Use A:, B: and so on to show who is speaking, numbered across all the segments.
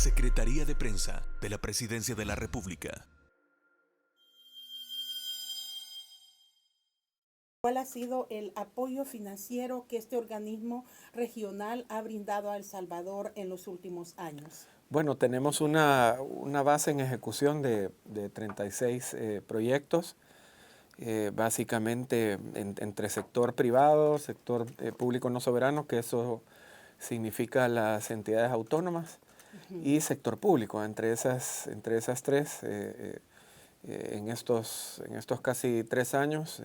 A: Secretaría de Prensa de la Presidencia de la República.
B: ¿Cuál ha sido el apoyo financiero que este organismo regional ha brindado a El Salvador en los últimos años?
C: Bueno, tenemos una base en ejecución de 36 proyectos, básicamente entre sector privado, sector público no soberano, que eso significa las entidades autónomas, y sector público. Entre esas tres, en estos casi 3 años,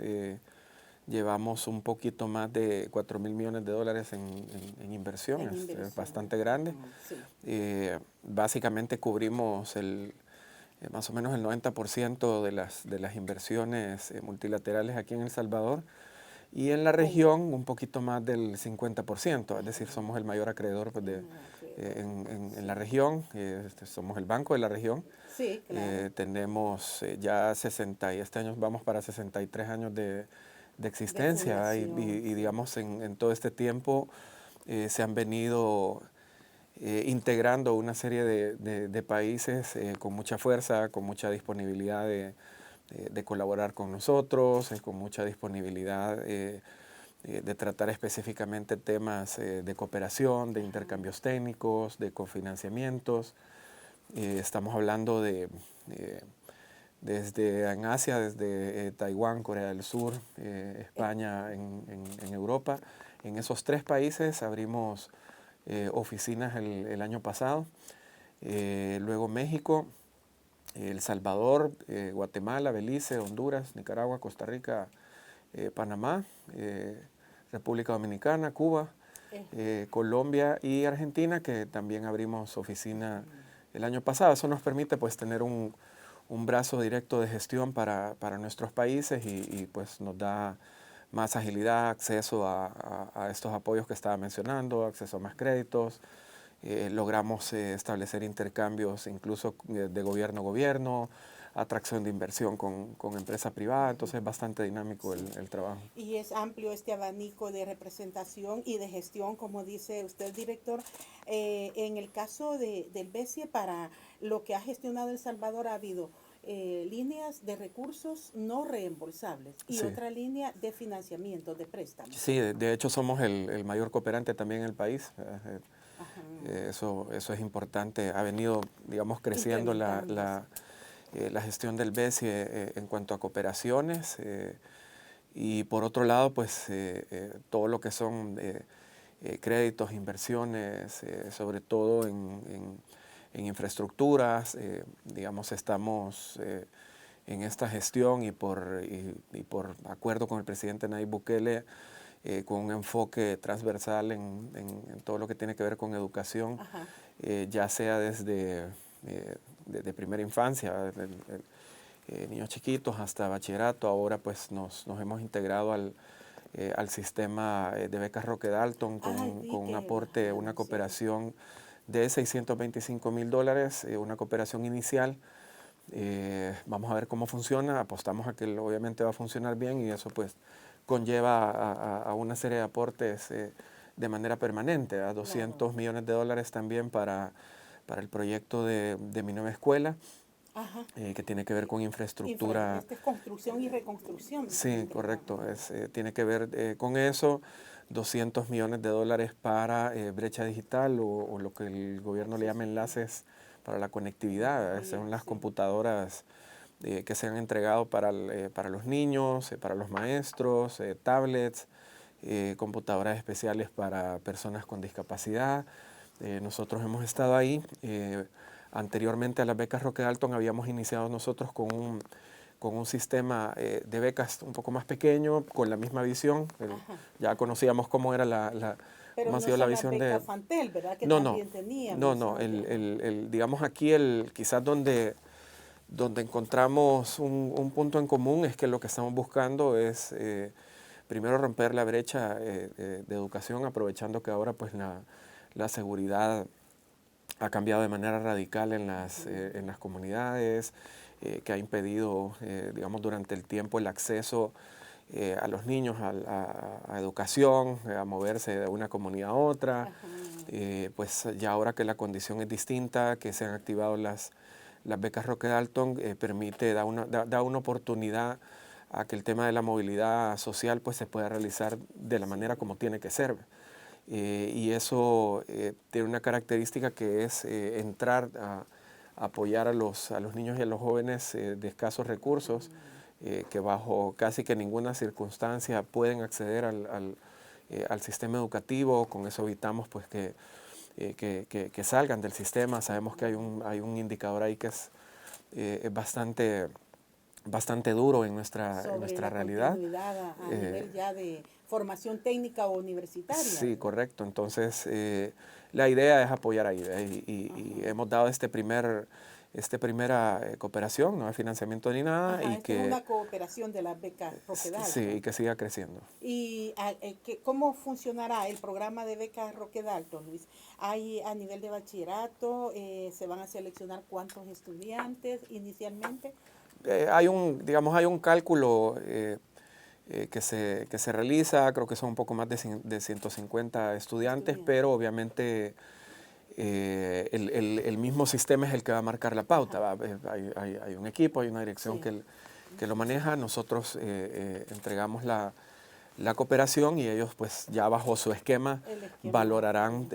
C: llevamos un poquito más de 4.000 millones de dólares en inversión, es bastante grande.
B: Sí.
C: Básicamente cubrimos más o menos el 90% de las inversiones multilaterales aquí en El Salvador, y en la región un poquito más del 50%, es decir, somos el mayor acreedor pues, en la región, somos el banco de la región.
B: Sí, claro.
C: Tenemos ya 60, y este año vamos para 63 años de existencia, y digamos en todo este tiempo se han venido integrando una serie de países con mucha fuerza, con mucha disponibilidad de colaborar con nosotros, con mucha disponibilidad de tratar específicamente temas de cooperación, de intercambios técnicos, de cofinanciamientos. Estamos hablando desde en Asia, desde Taiwán, Corea del Sur, España, en Europa. En esos 3 países abrimos oficinas el año pasado. Luego México, El Salvador, Guatemala, Belice, Honduras, Nicaragua, Costa Rica, Panamá, República Dominicana, Cuba, Colombia y Argentina, que también abrimos oficina el año pasado. Eso nos permite pues tener un brazo directo de gestión para nuestros países, y pues nos da más agilidad, acceso a estos apoyos que estaba mencionando, acceso a más créditos. Logramos establecer intercambios incluso de gobierno a gobierno, atracción de inversión con empresa privada, entonces es bastante dinámico el trabajo.
B: Y es amplio este abanico de representación y de gestión, como dice usted, director. En el caso del BESIE, para lo que ha gestionado El Salvador, ha habido líneas de recursos no reembolsables y
C: Sí.
B: otra línea de financiamiento, de préstamos.
C: Sí, de hecho somos el mayor cooperante también en el país. Eso es importante. Ha venido, digamos, creciendo la gestión del BESIE en cuanto a cooperaciones. Y por otro lado, pues todo lo que son créditos, inversiones, sobre todo en infraestructuras, digamos, estamos en esta gestión, y por acuerdo con el presidente Nayib Bukele, con un enfoque transversal en todo lo que tiene que ver con educación, ya sea desde primera infancia, niños chiquitos hasta bachillerato. Ahora pues nos hemos integrado al sistema de becas Roque Dalton con un aporte, una cooperación de $625,000, una cooperación inicial. Vamos a ver cómo funciona, apostamos a que obviamente va a funcionar bien, y eso pues conlleva a una serie de aportes de manera permanente, a $200 millones también para el proyecto de mi nueva escuela. Que tiene que ver con infraestructura.
B: Esta es construcción y reconstrucción.
C: Sí, correcto. Tiene que ver con eso. $200 millones para brecha digital, o lo que el gobierno le llama enlaces para la conectividad. Son las computadoras que se han entregado para los niños, para los maestros, tablets, computadoras especiales para personas con discapacidad. Nosotros hemos estado ahí. Anteriormente a las becas Roque Dalton habíamos iniciado nosotros con un sistema de becas un poco más pequeño, con la misma visión. Ya conocíamos cómo era
B: Pero
C: cómo ha
B: no
C: sido la
B: son las
C: visión
B: becas Fantel, ¿verdad? Que
C: No,
B: también teníamos.
C: no. Digamos aquí, quizás donde encontramos un punto en común es que lo que estamos buscando es primero romper la brecha de educación, aprovechando que ahora pues la seguridad ha cambiado de manera radical en las comunidades, que ha impedido, digamos, durante el tiempo el acceso a los niños a educación, a moverse de una comunidad a otra. Pues ya ahora que la condición es distinta, que se han activado las becas Roque Dalton, da una oportunidad a que el tema de la movilidad social pues se pueda realizar de la manera como tiene que ser. Y eso tiene una característica que es entrar a apoyar a los niños y a los jóvenes de escasos recursos, que bajo casi que ninguna circunstancia pueden acceder al sistema educativo. Con eso evitamos pues que salgan del sistema. Sabemos que hay un indicador ahí que es bastante duro en nuestra realidad.
B: A nivel ya de formación técnica o universitaria.
C: Sí, correcto. Entonces, la idea es apoyar ahí. Y hemos dado esta primera cooperación, no hay financiamiento ni nada.
B: Y que es una cooperación de las becas Roque Dalton.
C: Sí, y que siga creciendo.
B: ¿Y cómo funcionará el programa de becas Roque Dalton, Luis? ¿Hay a nivel de bachillerato? ¿Se van a seleccionar cuántos estudiantes inicialmente?
C: Hay un cálculo que se realiza, creo que son un poco más de 150 estudiantes, pero obviamente el mismo sistema es el que va a marcar la pauta. Hay un equipo, hay una dirección que lo maneja. Nosotros entregamos la cooperación y ellos pues ya bajo su esquema valorarán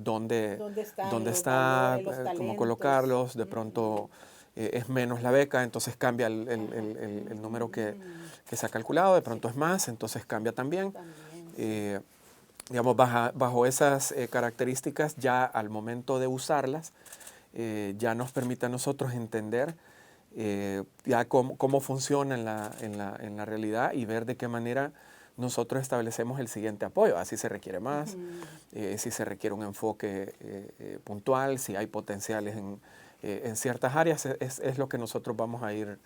C: dónde está, cómo colocarlos. De pronto es menos la beca, entonces cambia el número que se ha calculado, de pronto es más, entonces cambia también. Bajo esas características, ya al momento de usarlas, ya nos permite a nosotros entender ya cómo funciona en la realidad y ver de qué manera nosotros establecemos el siguiente apoyo. Si se requiere más, si se requiere un enfoque puntual, si hay potenciales en ciertas áreas, es lo que nosotros vamos a ir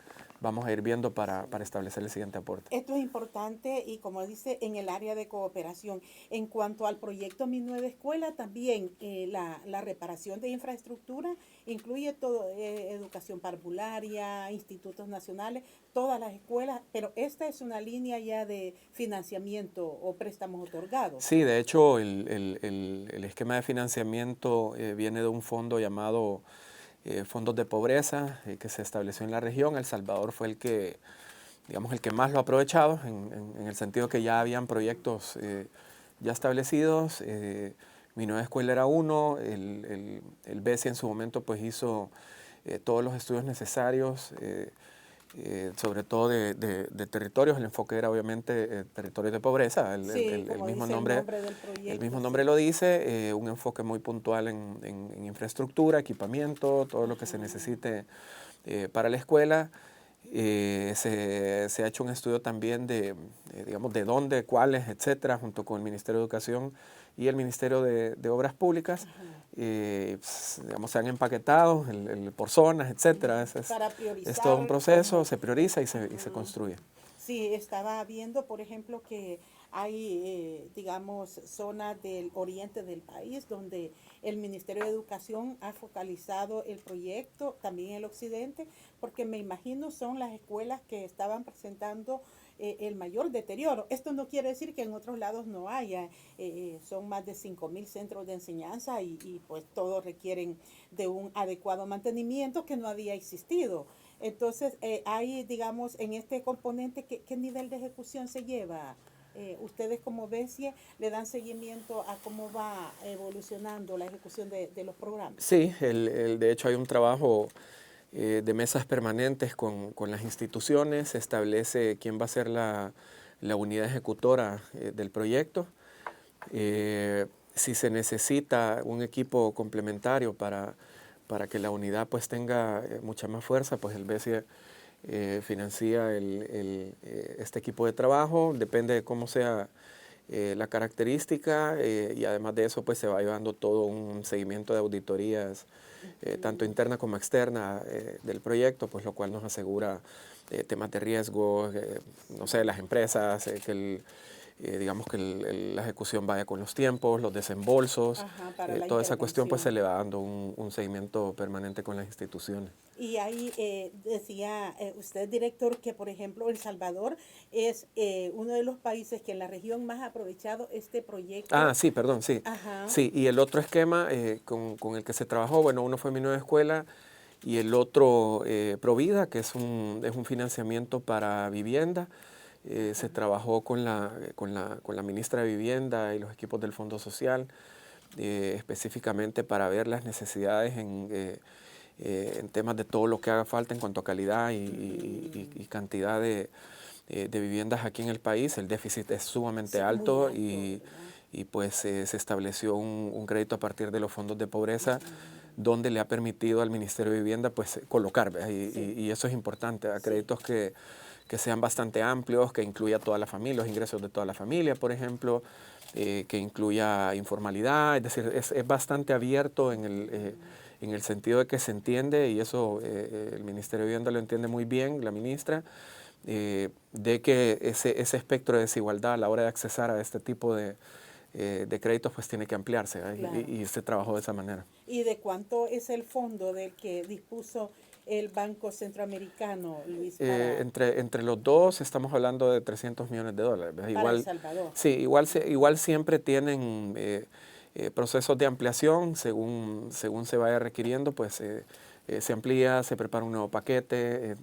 C: viendo para establecer el siguiente aporte.
B: Esto es importante y como dice, en el área de cooperación. En cuanto al proyecto Mi Nueva Escuela, también la reparación de infraestructura incluye todo, educación parvularia, institutos nacionales, todas las escuelas, pero esta es una línea ya de financiamiento o préstamos otorgados.
C: Sí, de hecho el esquema de financiamiento viene de un fondo llamado fondos de pobreza que se estableció en la región. El Salvador fue el que más lo ha aprovechado, en el sentido que ya habían proyectos ya establecidos. Mi Nueva Escuela era uno, el BESI en su momento pues hizo todos los estudios necesarios, sobre todo de territorios. El enfoque era obviamente territorios de pobreza, el mismo nombre lo dice, un enfoque muy puntual en infraestructura, equipamiento, todo lo que se necesite para la escuela. Se ha hecho un estudio también de dónde, cuáles, etcétera, junto con el Ministerio de Educación y el Ministerio de Obras Públicas. Se han empaquetado por zonas, etcétera. Es todo un proceso, se prioriza y se construye.
B: Sí, estaba viendo, por ejemplo, que hay, zonas del oriente del país donde el Ministerio de Educación ha focalizado el proyecto, también el occidente, porque me imagino son las escuelas que estaban presentando el mayor deterioro. Esto no quiere decir que en otros lados no haya, son más de 5,000 centros de enseñanza y pues todos requieren de un adecuado mantenimiento que no había existido. Entonces, hay, en este componente, ¿qué nivel de ejecución se lleva? Ustedes como BESIE le dan seguimiento a cómo va evolucionando la ejecución de los programas.
C: Sí, de hecho hay un trabajo de mesas permanentes con las instituciones, se establece quién va a ser la unidad ejecutora del proyecto. Si se necesita un equipo complementario para que la unidad pues tenga mucha más fuerza, pues el BESIE financia este equipo de trabajo, depende de cómo sea la característica, y además de eso pues se va llevando todo un seguimiento de auditorías tanto interna como externa del proyecto, pues lo cual nos asegura temas de riesgo, las empresas, que la ejecución vaya con los tiempos, los desembolsos, toda esa cuestión pues se le va dando un seguimiento permanente con las instituciones.
B: Y ahí decía usted, director, que por ejemplo El Salvador es uno de los países que en la región más ha aprovechado este proyecto.
C: Ah, sí, perdón, sí.
B: Ajá.
C: Sí, y el otro esquema con el que se trabajó, bueno, uno fue Mi Nueva Escuela y el otro Provida, que es un financiamiento para vivienda. Se trabajó con la ministra de Vivienda y los equipos del Fondo Social, específicamente para ver las necesidades en temas de todo lo que haga falta en cuanto a calidad y cantidad de viviendas aquí en el país. El déficit es sumamente alto y pues se estableció un crédito a partir de los fondos de pobreza donde le ha permitido al Ministerio de Vivienda pues colocar, y eso es importante, a créditos que sean bastante amplios, que incluya toda la familia, los ingresos de toda la familia, por ejemplo, que incluya informalidad, es decir, es bastante abierto en el sentido de que se entiende, y eso el Ministerio de Vivienda lo entiende muy bien, la ministra, de que ese espectro de desigualdad a la hora de accesar a este tipo de créditos pues tiene que ampliarse,
B: Claro.
C: y se trabajó de esa manera.
B: ¿Y de cuánto es el fondo del que dispuso el Banco Centroamericano, Luis?
C: Entre los dos estamos hablando de $300 millones.
B: Para
C: igual,
B: El Salvador.
C: Sí, igual siempre tienen procesos de ampliación según se vaya requiriendo, pues se amplía, se prepara un nuevo paquete,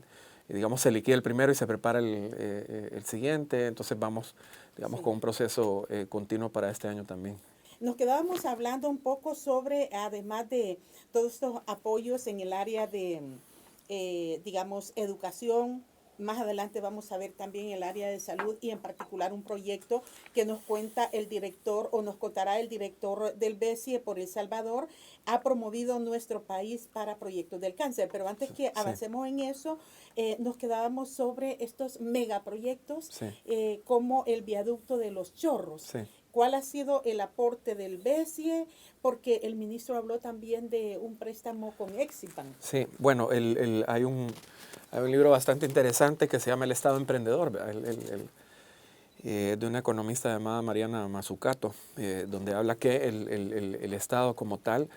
C: digamos se liquida el primero y se prepara el siguiente, entonces vamos, digamos, con un proceso continuo para este año también.
B: Nos quedábamos hablando un poco sobre, además de todos estos apoyos en el área de, digamos, educación. Más adelante vamos a ver también el área de salud y en particular un proyecto que nos cuenta el director o nos contará el director del BESIE por El Salvador. Ha promovido nuestro país para proyectos del cáncer. Pero antes que avancemos en eso, nos quedábamos sobre estos megaproyectos como el viaducto de Los Chorros.
C: Sí.
B: ¿Cuál ha sido el aporte del BESIE? Porque el ministro habló también de un préstamo con Eximbank.
C: Sí, bueno, hay un libro bastante interesante que se llama El Estado Emprendedor, de una economista llamada Mariana Mazzucato, donde habla que el Estado como tal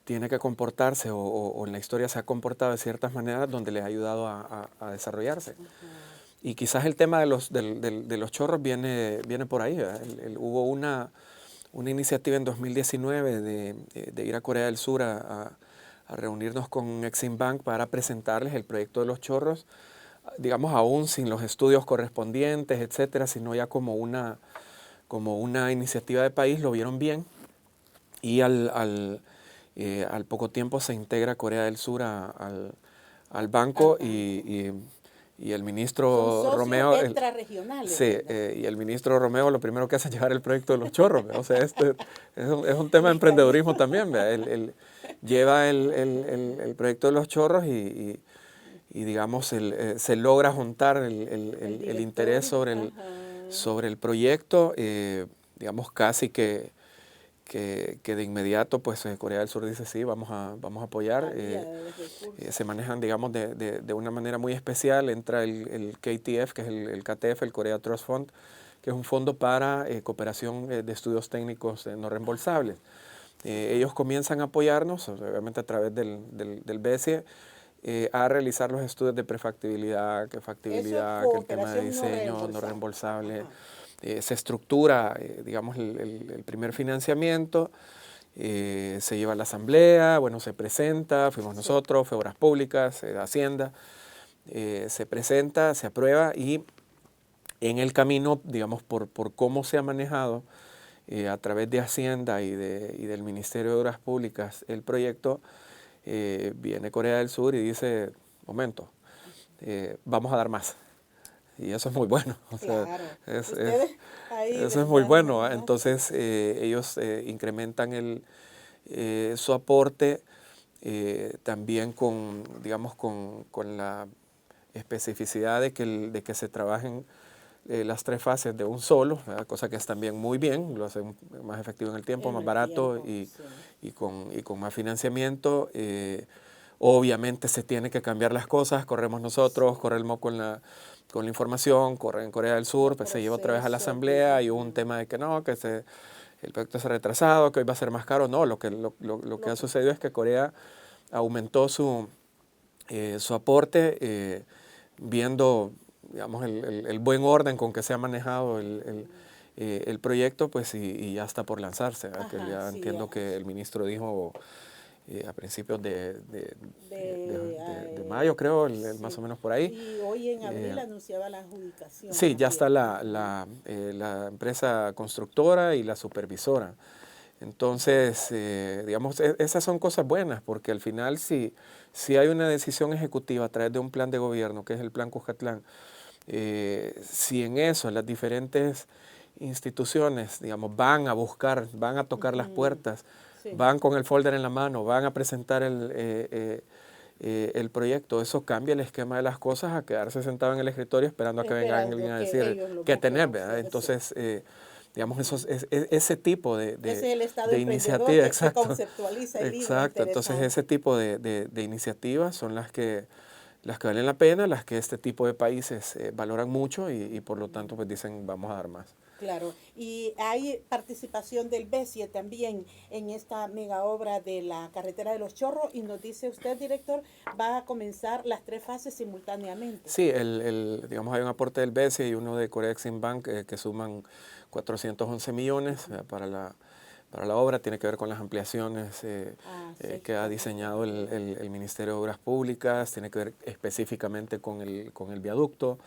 C: tiene que comportarse o en la historia se ha comportado de ciertas maneras donde le ha ayudado a desarrollarse. Y quizás el tema de los chorros viene por ahí. Hubo una iniciativa en 2019 de ir a Corea del Sur a reunirnos con Eximbank para presentarles el proyecto de los chorros, digamos, aún sin los estudios correspondientes, etcétera, sino ya como una iniciativa de país. Lo vieron bien y al poco tiempo se integra Corea del Sur al banco y el ministro Romeo, y el ministro Romeo lo primero que hace es llevar el proyecto de los chorros. O sea, este es un tema de emprendedurismo también. Él lleva el proyecto de los chorros y digamos, se logra juntar el interés sobre el proyecto, digamos, casi que de inmediato pues Corea del Sur dice sí, vamos a apoyar. Se manejan, digamos, de una manera muy especial. Entra el KTF, que es el KTF, el Korea Trust Fund, que es un fondo para cooperación de estudios técnicos no reembolsables. Ellos comienzan a apoyarnos, obviamente a través del BESIE, a realizar los estudios de prefactibilidad, que factibilidad, que el tema de diseño no reembolsable. Se estructura, digamos, el primer financiamiento, se lleva a la asamblea, bueno, se presenta, fuimos nosotros, fue Obras Públicas, Hacienda, se presenta, se aprueba y en el camino, digamos, por cómo se ha manejado a través de Hacienda y del Ministerio de Obras Públicas el proyecto, viene Corea del Sur y dice, momento, vamos a dar más. Y eso es muy bueno. O sea,
B: claro.
C: eso es muy bueno. Entonces ellos incrementan su aporte también digamos, con la especificidad de que se trabajen las tres fases de un solo, ¿verdad? Cosa que es también muy bien, lo hacen más efectivo en el tiempo, más barato y con más financiamiento. Obviamente se tiene que cambiar las cosas, corremos nosotros, corre el MOC con la información, corre en Corea del Sur, pues se lleva otra vez a la asamblea y hubo un tema de que no, que el proyecto se ha retrasado, que hoy va a ser más caro. No, lo que ha sucedido es que Corea aumentó su su aporte, viendo, digamos, el buen orden con que se ha manejado el proyecto, pues y ya está por lanzarse, ¿verdad? Que ya
B: sí,
C: entiendo que el ministro dijo a principios de mayo, creo, más
B: sí.
C: o menos por ahí.
B: Y hoy en abril
C: Eh,
B: anunciaba la adjudicación
C: sí, ya está
B: también.
C: la empresa constructora y la supervisora. Entonces, digamos, esas son cosas buenas, porque al final si hay una decisión ejecutiva a través de un plan de gobierno, que es el Plan Cuscatlán, si en eso las diferentes instituciones, digamos, van a buscar, van a tocar las puertas,
B: Sí.
C: van con el folder en la mano, van a presentar el proyecto, eso cambia el esquema de las cosas a quedarse sentado en el escritorio esperando a que venga
B: Esperando
C: alguien a
B: que
C: decir
B: ellos lo
C: qué
B: busquen
C: tenés,
B: a
C: ¿verdad?
B: ustedes, sí.
C: Entonces, digamos, ese tipo
B: Ese es el Estado
C: de
B: emprendedor
C: iniciativa,
B: que se
C: exacto,
B: conceptualiza el libro,
C: exacto. Entonces,
B: interesante.
C: ese tipo de iniciativas son las que valen la pena, las que este tipo de países valoran mucho y por lo tanto pues dicen vamos a dar más.
B: Claro, y hay participación del BESIE también en esta mega obra de la carretera de los Chorros y nos dice usted, director, va a comenzar las 3 fases simultáneamente.
C: Sí, digamos hay un aporte del BESIE y uno de Corea-Exim Bank que suman 411 millones para la obra, tiene que ver con las ampliaciones
B: Sí,
C: que ha diseñado el Ministerio de Obras Públicas, tiene que ver específicamente con el viaducto.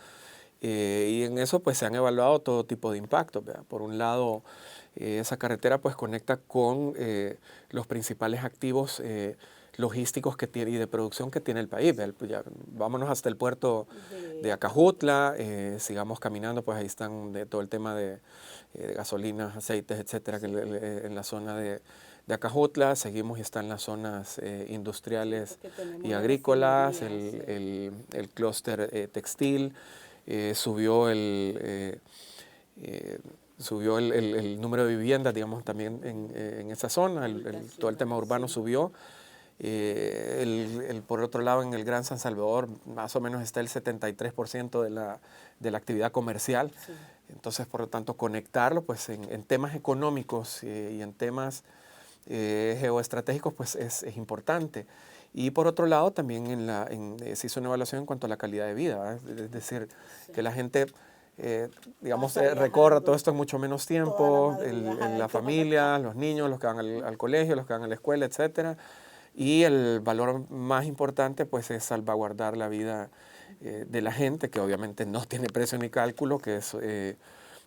C: Y en eso pues se han evaluado todo tipo de impactos, ¿verdad? Por un lado, esa carretera pues conecta con los principales activos logísticos que tiene y de producción que tiene el país. Pues ya, vámonos hasta el puerto de Acajutla, sigamos caminando, pues ahí están todo el tema de gasolinas, aceites, etcétera, que en la zona de Acajutla, seguimos y están las zonas industriales y agrícolas, el clúster textil. Subió el número de viviendas, digamos, también en esa zona, todo el tema urbano subió. Por otro lado, en el Gran San Salvador, más o menos está el 73% de la actividad comercial. Sí. Entonces, por lo tanto, conectarlo pues, en temas económicos y en temas geoestratégicos pues, es importante. Y por otro lado, también se hizo una evaluación en cuanto a la calidad de vida, ¿verdad? Es decir, sí, que la gente, digamos, recorra todo esto en mucho menos tiempo, la familia, los niños, los que van al colegio, los que van a la escuela, etcétera. Y el valor más importante, pues, es salvaguardar la vida de la gente, que obviamente no tiene precio ni cálculo, que es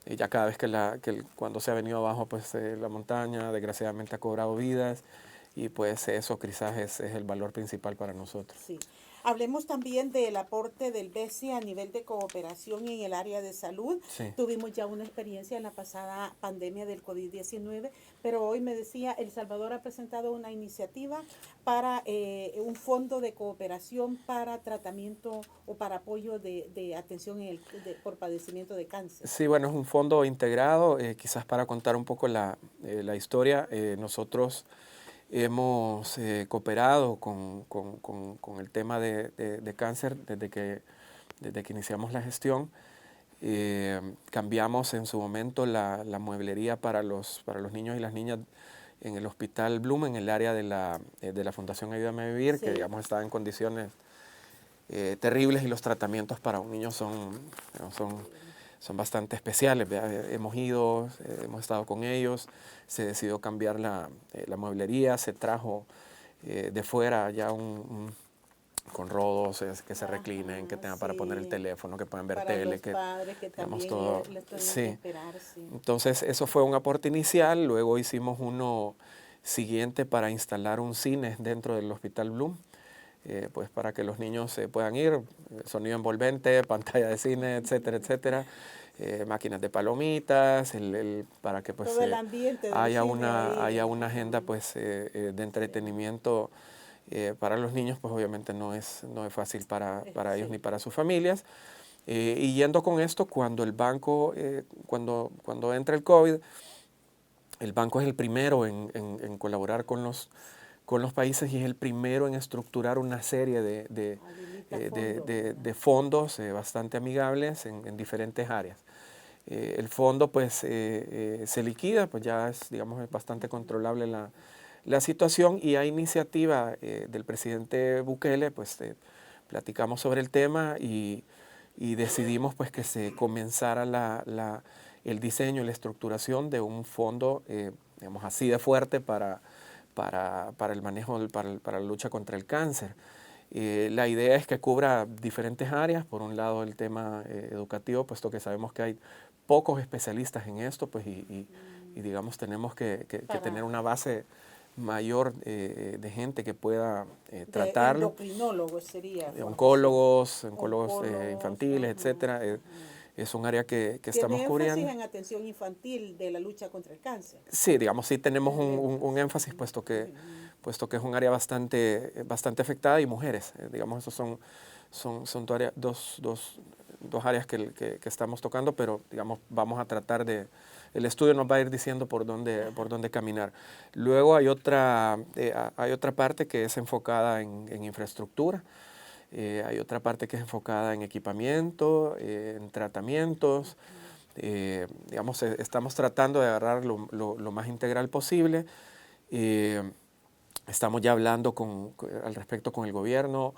C: ya cada vez cuando se ha venido abajo, pues, la montaña, desgraciadamente ha cobrado vidas. Y pues eso quizás es el valor principal para nosotros.
B: Sí. Hablemos también del aporte del BESIE a nivel de cooperación en el área de salud. Sí. Tuvimos ya una experiencia en la pasada pandemia del COVID-19, pero hoy me decía, El Salvador ha presentado una iniciativa para un fondo de cooperación para tratamiento o para apoyo de atención por padecimiento de cáncer.
C: Sí, bueno, es un fondo integrado, quizás para contar un poco la historia, nosotros hemos cooperado con el tema de cáncer desde que iniciamos la gestión. Cambiamos en su momento la mueblería para los niños y las niñas en el Hospital Bloom, en el área de la Fundación Ayúdame a Vivir, sí, que digamos estaba en condiciones terribles y los tratamientos para un niño son bastante especiales. Hemos ido, hemos estado con ellos, se decidió cambiar la mueblería, se trajo de fuera ya con rodos que se reclinen, que tengan para poner el teléfono, que puedan ver
B: para
C: tele,
B: los padres que
C: digamos
B: también
C: todo.
B: Sí. Esperar, sí.
C: Entonces eso fue un aporte inicial, luego hicimos uno siguiente para instalar un cine dentro del Hospital Bloom. Pues para que los niños puedan ir, sonido envolvente, pantalla de cine, etcétera, etcétera, máquinas de palomitas, para que pues haya una agenda pues de entretenimiento para los niños, pues obviamente no es fácil para ellos ni para sus familias. Y yendo con esto, cuando el banco, cuando entra el COVID, el banco es el primero en colaborar con los países y es el primero en estructurar una serie de fondos bastante amigables en diferentes áreas. El fondo pues se liquida, pues ya es bastante controlable la situación y a iniciativa del presidente Bukele pues platicamos sobre el tema y decidimos pues que se comenzara el diseño y la estructuración de un fondo, digamos así de fuerte para el manejo, para la lucha contra el cáncer. La idea es que cubra diferentes áreas. Por un lado el tema educativo, puesto que sabemos que hay pocos especialistas en esto, pues y digamos tenemos que tener una base mayor de gente que pueda tratarlo.
B: Endocrinólogos sería.
C: Oncólogos
B: Oncólogos,
C: infantiles, etcétera. Es un área que estamos cubriendo.
B: ¿Tiene énfasis en atención infantil de la lucha contra el cáncer?
C: Sí, digamos, sí tenemos un énfasis, puesto que es un área bastante afectada, y mujeres. Digamos, esos son dos áreas que estamos tocando, pero digamos, vamos a tratar el estudio nos va a ir diciendo por dónde caminar. Luego hay otra parte que es enfocada en infraestructura. Hay otra parte que es enfocada en equipamiento, en tratamientos. Digamos, estamos tratando de agarrar lo más integral posible. Estamos ya hablando al respecto con el gobierno,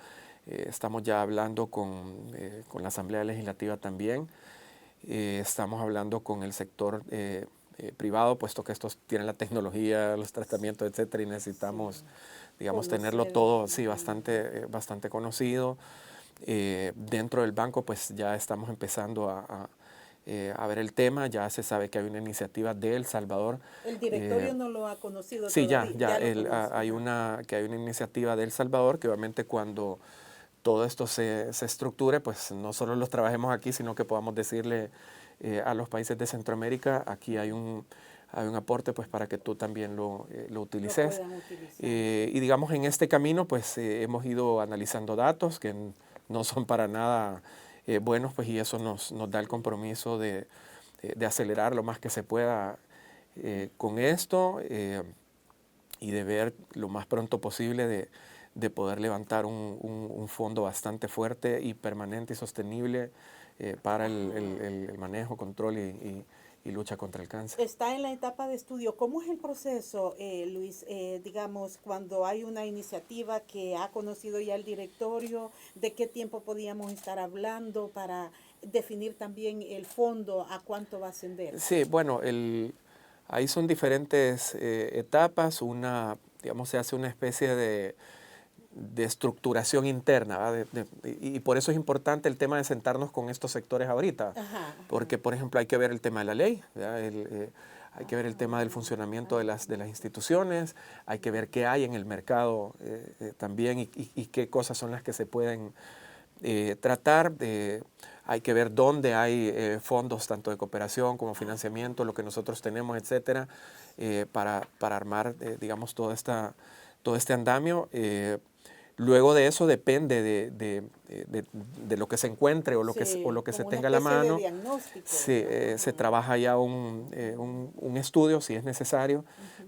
C: estamos ya hablando con la Asamblea Legislativa también. Estamos hablando con el sector privado, puesto que estos tienen la tecnología, los tratamientos, etcétera, y necesitamos, digamos, tenerlo todo bastante conocido. Dentro del banco, pues ya estamos empezando a ver el tema. Ya se sabe que hay una iniciativa de El Salvador.
B: ¿El directorio no lo ha conocido
C: sí,
B: todavía?
C: Hay una iniciativa de El Salvador que obviamente cuando todo esto se estructure, pues no solo los trabajemos aquí, sino que podamos decirle a los países de Centroamérica, aquí hay un aporte pues para que tú también lo utilices. Y digamos, en este camino pues hemos ido analizando datos que no son para nada buenos, pues, y eso nos da el compromiso de acelerar lo más que se pueda con esto y de ver lo más pronto posible de poder levantar un fondo bastante fuerte y permanente y sostenible para el manejo, control y lucha contra el cáncer.
B: Está en la etapa de estudio. ¿Cómo es el proceso, Luis? Digamos, cuando hay una iniciativa que ha conocido ya el directorio, ¿de qué tiempo podíamos estar hablando para definir también el fondo, a cuánto va a ascender?
C: Sí, bueno, ahí son diferentes etapas. Digamos, se hace una especie de estructuración interna, y por eso es importante el tema de sentarnos con estos sectores ahorita, porque por ejemplo hay que ver el tema de la ley, hay que ver el tema del funcionamiento de las instituciones, hay que ver qué hay en el mercado también y qué cosas son las que se pueden tratar. Hay que ver dónde hay fondos tanto de cooperación como financiamiento, lo que nosotros tenemos, etcétera, para armar digamos todo este andamio. Luego de eso depende de lo que se encuentre o lo que se tenga a la mano. Se trabaja ya un estudio, si es necesario,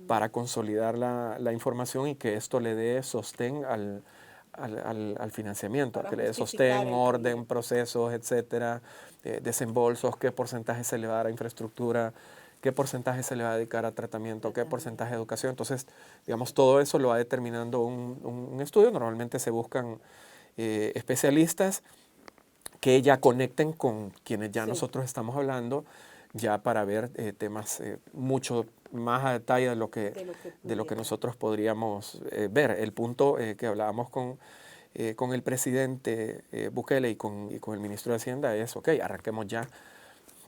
C: para consolidar la información y que esto le dé sostén al financiamiento, que le dé sostén, orden, procesos, etcétera, desembolsos, qué porcentaje se le va a dar a infraestructura, qué porcentaje se le va a dedicar a tratamiento, qué porcentaje de educación. Entonces, digamos, todo eso lo va determinando un estudio. Normalmente se buscan especialistas que ya conecten con quienes ya nosotros estamos hablando, ya para ver temas mucho más a detalle de lo que nosotros podríamos ver. El punto que hablábamos con el presidente Bukele y con el ministro de Hacienda es, ok, arranquemos ya,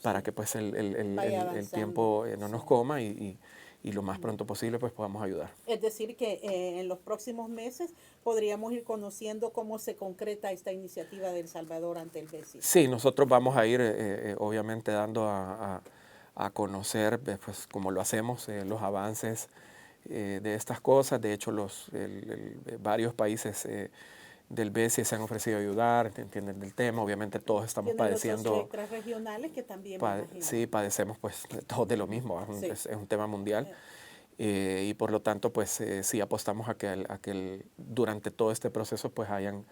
C: para que pues el tiempo no nos coma y lo más pronto posible pues podamos ayudar.
B: Es decir que en los próximos meses podríamos ir conociendo cómo se concreta esta iniciativa de El Salvador ante el BESIE.
C: Sí, nosotros vamos a ir obviamente dando a conocer, pues como lo hacemos, los avances de estas cosas. De hecho, varios países del BESIE se han ofrecido a ayudar, entienden del tema. Obviamente todos estamos padeciendo.
B: Otras regionales que también
C: sí, padecemos pues todos de lo mismo, es un tema mundial. Y por lo tanto pues sí apostamos a que durante todo este proceso pues hayan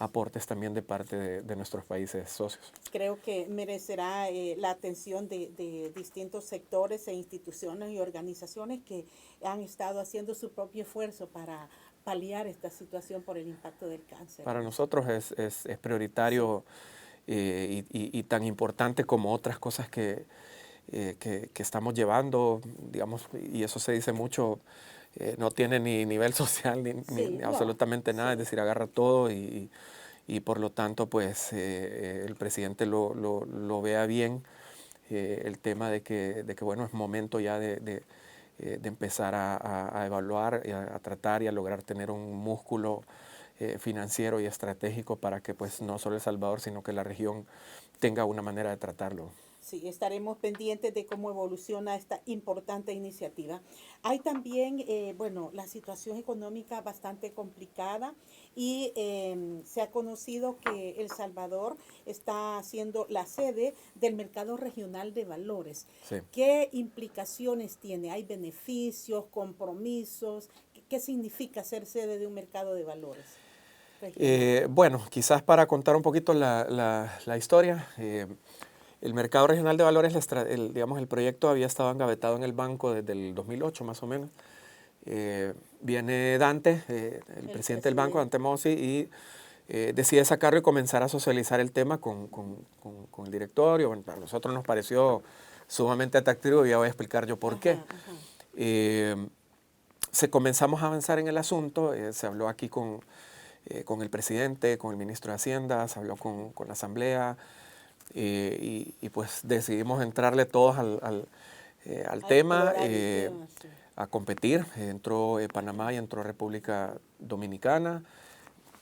C: aportes también de parte de nuestros países socios.
B: Creo que merecerá la atención de distintos sectores e instituciones y organizaciones que han estado haciendo su propio esfuerzo para paliar esta situación por el impacto del cáncer.
C: Para nosotros es prioritario, y tan importante como otras cosas que estamos llevando, digamos, y eso se dice mucho, no tiene ni nivel social ni absolutamente nada, es decir, agarra todo y por lo tanto pues el presidente lo vea bien, el tema de que bueno, es momento ya de empezar a evaluar, a tratar y a lograr tener un músculo financiero y estratégico para que pues no solo El Salvador, sino que la región tenga una manera de tratarlo.
B: Sí, estaremos pendientes de cómo evoluciona esta importante iniciativa. Hay también, bueno, la situación económica bastante complicada y se ha conocido que El Salvador está siendo la sede del mercado regional de valores.
C: Sí.
B: ¿Qué implicaciones tiene? ¿Hay beneficios, compromisos? ¿Qué significa ser sede de un mercado de valores?
C: Bueno, quizás para contar un poquito la historia, el mercado regional de valores, digamos, el proyecto había estado engavetado en el banco desde el 2008 más o menos. Viene Dante, el presidente del banco, Dante Mossi, y decide sacarlo y comenzar a socializar el tema con el directorio. Bueno, a nosotros nos pareció sumamente atractivo y ya voy a explicar yo por qué. Comenzamos a avanzar en el asunto, se habló aquí con el presidente, con el ministro de Hacienda, se habló con la asamblea, y pues decidimos entrarle todos al tema, a competir. Entró Panamá y entró República Dominicana.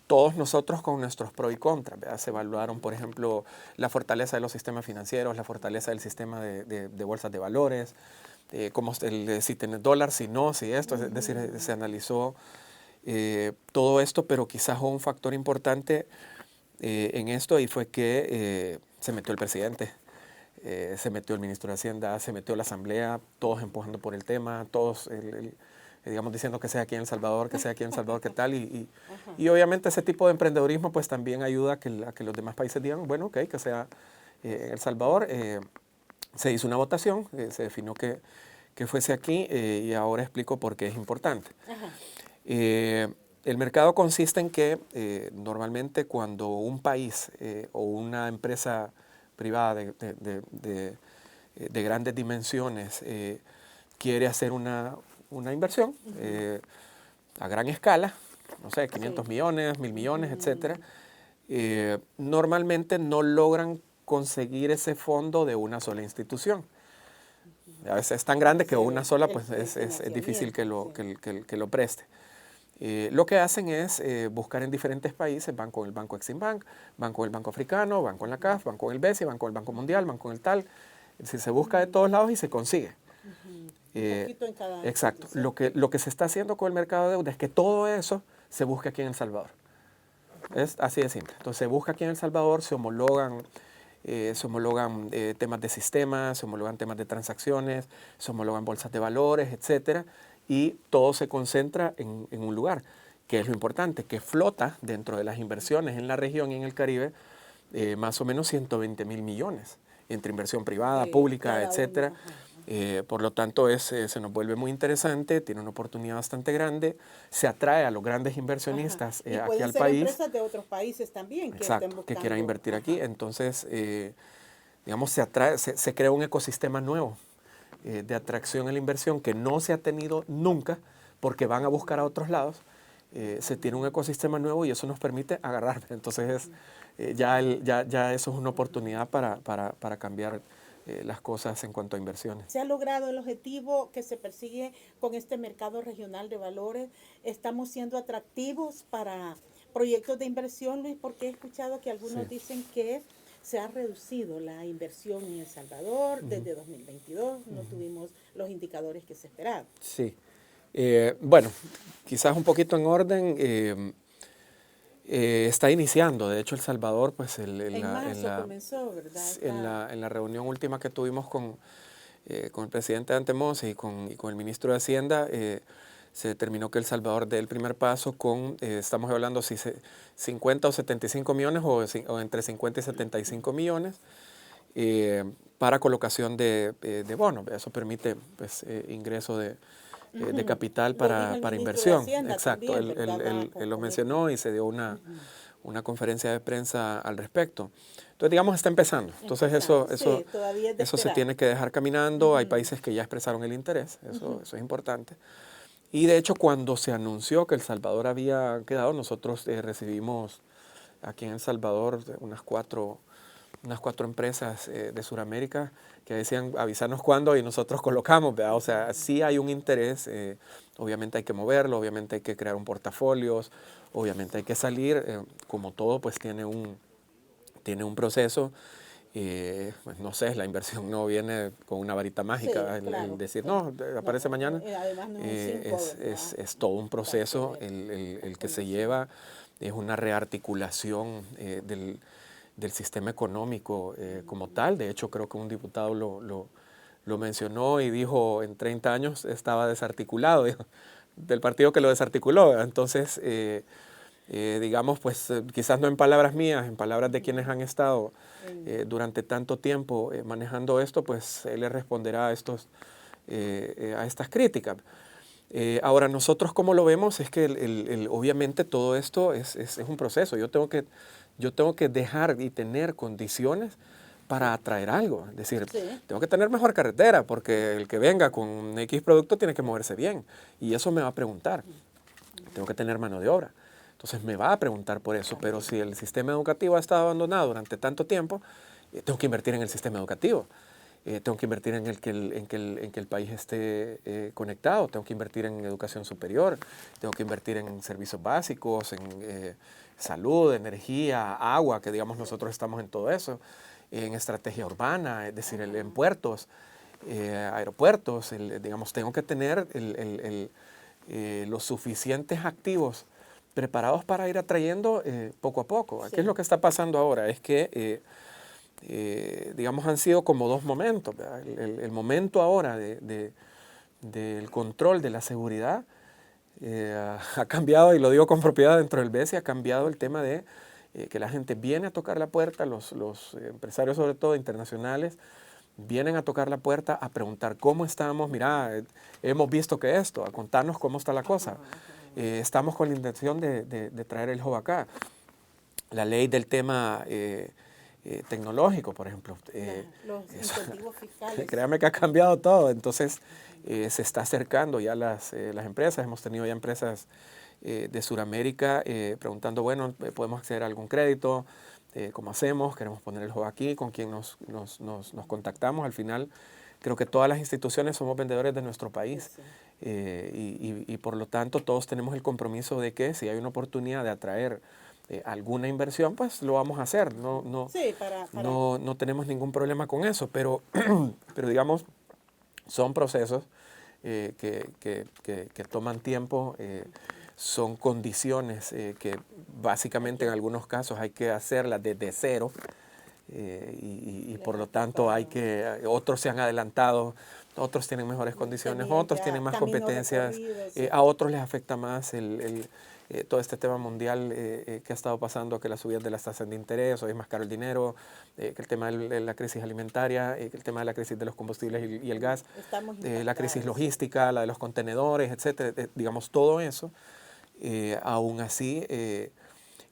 C: Todos nosotros con nuestros pros y contras, ¿verdad? Se evaluaron, por ejemplo, la fortaleza de los sistemas financieros, la fortaleza del sistema de bolsas de valores, si tenés dólar, si no, si esto. Es decir, se analizó todo esto, pero quizás un factor importante en esto y fue que se metió el presidente, se metió el ministro de Hacienda, se metió la asamblea, todos empujando por el tema, todos digamos diciendo que sea aquí en El Salvador, que sea aquí en El Salvador, qué tal, y obviamente ese tipo de emprendedurismo pues también ayuda a que los demás países digan, bueno, ok, que sea en El Salvador. Se hizo una votación, se definió que fuese aquí, y ahora explico por qué es importante. El mercado consiste en que normalmente cuando un país o una empresa privada de grandes dimensiones quiere hacer una inversión a gran escala, no sé, 500 millones, 1000 millones, etcétera, normalmente no logran conseguir ese fondo de una sola institución. A veces es tan grande que una sola pues es difícil que lo preste. Lo que hacen es buscar en diferentes países, van con el Banco Eximbank, van con el Banco Africano, van con la CAF, van con el BESI, van con el Banco Mundial, van con el tal. Es decir, se busca de todos lados y se consigue.
B: Un poquito en cada
C: Exacto. Lo que se está haciendo con el mercado de deuda es que todo eso se busca aquí en El Salvador. Es así de simple. Entonces se busca aquí en El Salvador, se homologan temas de sistemas, se homologan temas de transacciones, se homologan bolsas de valores, etcétera, y todo se concentra en un lugar, que es lo importante, que flota dentro de las inversiones en la región y en el Caribe, más o menos 120 mil millones, entre inversión privada, pública, etcétera. Por lo tanto, se nos vuelve muy interesante, tiene una oportunidad bastante grande, se atrae a los grandes inversionistas aquí al país.
B: Y empresas de otros países también que estén buscando,
C: que quieran invertir aquí. Entonces, digamos, se crea un ecosistema nuevo de atracción a la inversión que no se ha tenido nunca porque van a buscar a otros lados. Se tiene un ecosistema nuevo y eso nos permite agarrar. Entonces, ya eso es una oportunidad para cambiar las cosas en cuanto a inversiones.
B: ¿Se ha logrado el objetivo que se persigue con este mercado regional de valores? ¿Estamos siendo atractivos para proyectos de inversión, Luis? Porque he escuchado que algunos dicen que se ha reducido la inversión en El Salvador desde 2022, no tuvimos los indicadores que se esperaban.
C: Sí. Bueno, quizás un poquito en orden. Está iniciando, de hecho El Salvador, pues
B: en marzo comenzó, ¿verdad?
C: En la reunión última que tuvimos con el presidente Dante Mossi y con el ministro de Hacienda, se determinó que El Salvador dé el primer paso con, estamos hablando si 50 o 75 millones o entre 50 y 75 millones para colocación de bonos. Eso permite pues, ingreso de capital para inversión. Exacto,
B: también, ¿verdad?
C: él lo mencionó y se dio una conferencia de prensa al respecto. Entonces, digamos, está empezando. Entonces,
B: Sí, todavía es de
C: eso se
B: esperar.
C: tiene que dejar caminando. Hay países que ya expresaron el interés, eso es importante. Y de hecho, cuando se anunció que El Salvador había quedado, nosotros recibimos aquí en El Salvador unas cuatro empresas de Sudamérica que decían avisarnos cuándo y nosotros colocamos, ¿verdad? O sea, sí hay un interés, obviamente hay que moverlo, obviamente hay que crear un portafolio, obviamente hay que salir, como todo pues tiene un proceso. Pues no sé, la inversión no viene con una varita mágica,
B: Sí, claro,
C: el decir,
B: sí.
C: no, aparece
B: No,
C: mañana.
B: además no es un 5,
C: Es todo un proceso el que se lleva, es una rearticulación del sistema económico como tal. De hecho, creo que un diputado lo mencionó y dijo, en 30 años estaba desarticulado, dijo, del partido que lo desarticuló. Entonces, digamos, pues quizás no en palabras mías, en palabras de quienes han estado durante tanto tiempo manejando esto, pues él le responderá a estas críticas. Ahora, nosotros como lo vemos es que obviamente todo esto es un proceso. Yo tengo que dejar y tener condiciones para atraer algo. Es decir, tengo que tener mejor carretera porque el que venga con X producto tiene que moverse bien. Y eso me va a preguntar. Tengo que tener mano de obra. Entonces me va a preguntar por eso. Pero si el sistema educativo ha estado abandonado durante tanto tiempo, tengo que invertir en el sistema educativo. Tengo que invertir en que el país esté conectado, tengo que invertir en educación superior, tengo que invertir en servicios básicos, en salud, energía, agua, que digamos nosotros estamos en todo eso, en estrategia urbana, es decir, en puertos, aeropuertos, digamos, tengo que tener los suficientes activos preparados para ir atrayendo poco a poco. ¿Qué es lo que está pasando ahora? Es que digamos, han sido como dos momentos. El momento ahora del control de la seguridad ha cambiado, y lo digo con propiedad dentro del BESI, ha cambiado el tema de que la gente viene a tocar la puerta, los empresarios sobre todo internacionales, vienen a tocar la puerta a preguntar cómo estamos, mira, hemos visto que esto, a contarnos cómo está la cosa. Estamos con la intención de traer el hub acá. La ley del tema tecnológico, por ejemplo.
B: Los incentivos fiscales.
C: Créame que ha cambiado todo. Entonces, se está acercando ya las empresas. Hemos tenido ya empresas de Sudamérica preguntando, bueno, ¿podemos acceder a algún crédito? ¿Cómo hacemos? Queremos poner el juego aquí. ¿Con quién nos contactamos? Al final, creo que todas las instituciones somos vendedores de nuestro país. Y por lo tanto, todos tenemos el compromiso de que si hay una oportunidad de atraer alguna inversión, pues lo vamos a hacer. No tenemos ningún problema con eso, pero digamos, son procesos que toman tiempo, son condiciones que básicamente en algunos casos hay que hacerlas desde cero y por lo tanto otros se han adelantado, otros tienen mejores condiciones, otros tienen más competencias, a otros les afecta más todo este tema mundial que ha estado pasando, que las subidas de las tasas de interés, hoy es más caro el dinero, que el tema de la crisis alimentaria, que el tema de la crisis de los combustibles y el gas, la crisis logística, la de los contenedores, etcétera, digamos, todo eso, aún así,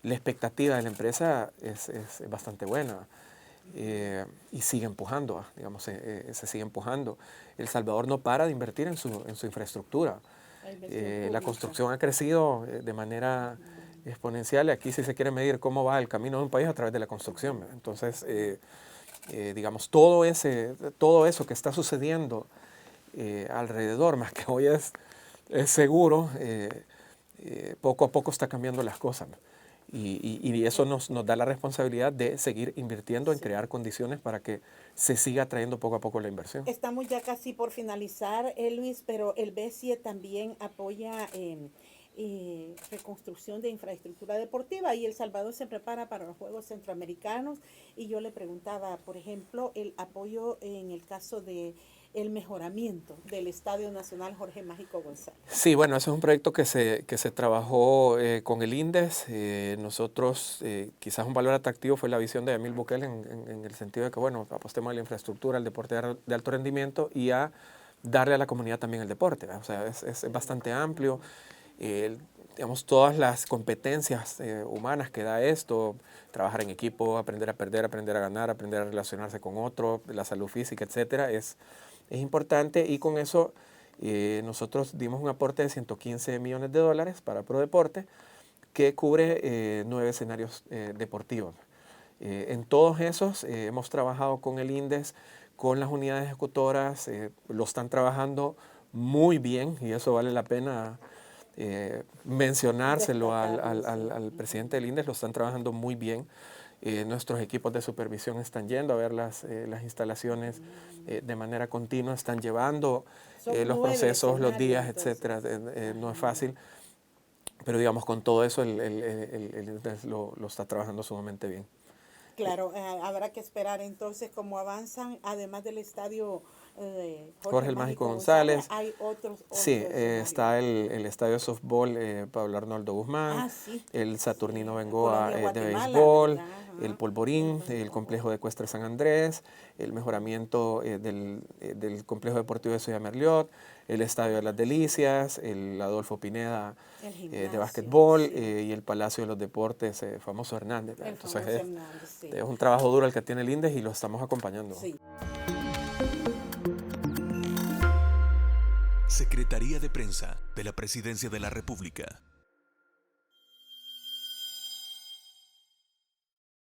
C: la expectativa de la empresa es bastante buena. Y sigue empujando, digamos, se sigue empujando. El Salvador no para de invertir en su infraestructura. La construcción ha crecido de manera exponencial. Aquí si se quiere medir cómo va el camino de un país a través de la construcción. Entonces, digamos, todo eso que está sucediendo alrededor, más que hoy es seguro, poco a poco está cambiando las cosas. Y eso nos da la responsabilidad de seguir invirtiendo en crear condiciones para que se siga trayendo poco a poco la inversión.
B: Estamos ya casi por finalizar, Luis, pero el BESIE también apoya reconstrucción de infraestructura deportiva y El Salvador se prepara para los Juegos Centroamericanos y yo le preguntaba, por ejemplo, el apoyo en el caso de el mejoramiento del Estadio Nacional Jorge Mágico González?
C: Sí, bueno, ese es un proyecto que se trabajó con el INDES. Nosotros, quizás un valor atractivo fue la visión de Emil Bukele en el sentido de que, bueno, apostemos a la infraestructura, al deporte de alto rendimiento y a darle a la comunidad también el deporte, ¿verdad? O sea, es bastante amplio. Digamos, todas las competencias humanas que da esto, trabajar en equipo, aprender a perder, aprender a ganar, aprender a relacionarse con otro, la salud física, etcétera, es importante, y con eso nosotros dimos un aporte de $115 millones para ProDeporte, que cubre 9 escenarios deportivos. En todos esos hemos trabajado con el INDES, con las unidades ejecutoras, lo están trabajando muy bien, y eso vale la pena mencionárselo al presidente del INDES, lo están trabajando muy bien. Nuestros equipos de supervisión están yendo a ver las instalaciones de manera continua, están llevando los procesos, los días, etcétera. No es fácil, pero digamos, con todo eso el INDES lo está trabajando sumamente bien.
B: Claro, habrá que esperar entonces cómo avanzan, además del estadio
C: Jorge el Mágico González.
B: Hay otros.
C: Sí, está el estadio de softball Pablo Arnoldo Guzmán,
B: sí,
C: el Saturnino Bengoa de
B: Guatemala,
C: béisbol,
B: ¿verdad?
C: el Polvorín, el complejo de ecuestre San Andrés, el mejoramiento del complejo deportivo de Ciudad Merliot, el estadio de las Delicias, el Adolfo Pineda de básquetbol, y el Palacio de los Deportes, famoso Hernández. Entonces es un trabajo duro el que tiene el INDES y lo estamos acompañando.
B: Sí.
A: Secretaría de Prensa de la Presidencia de la República.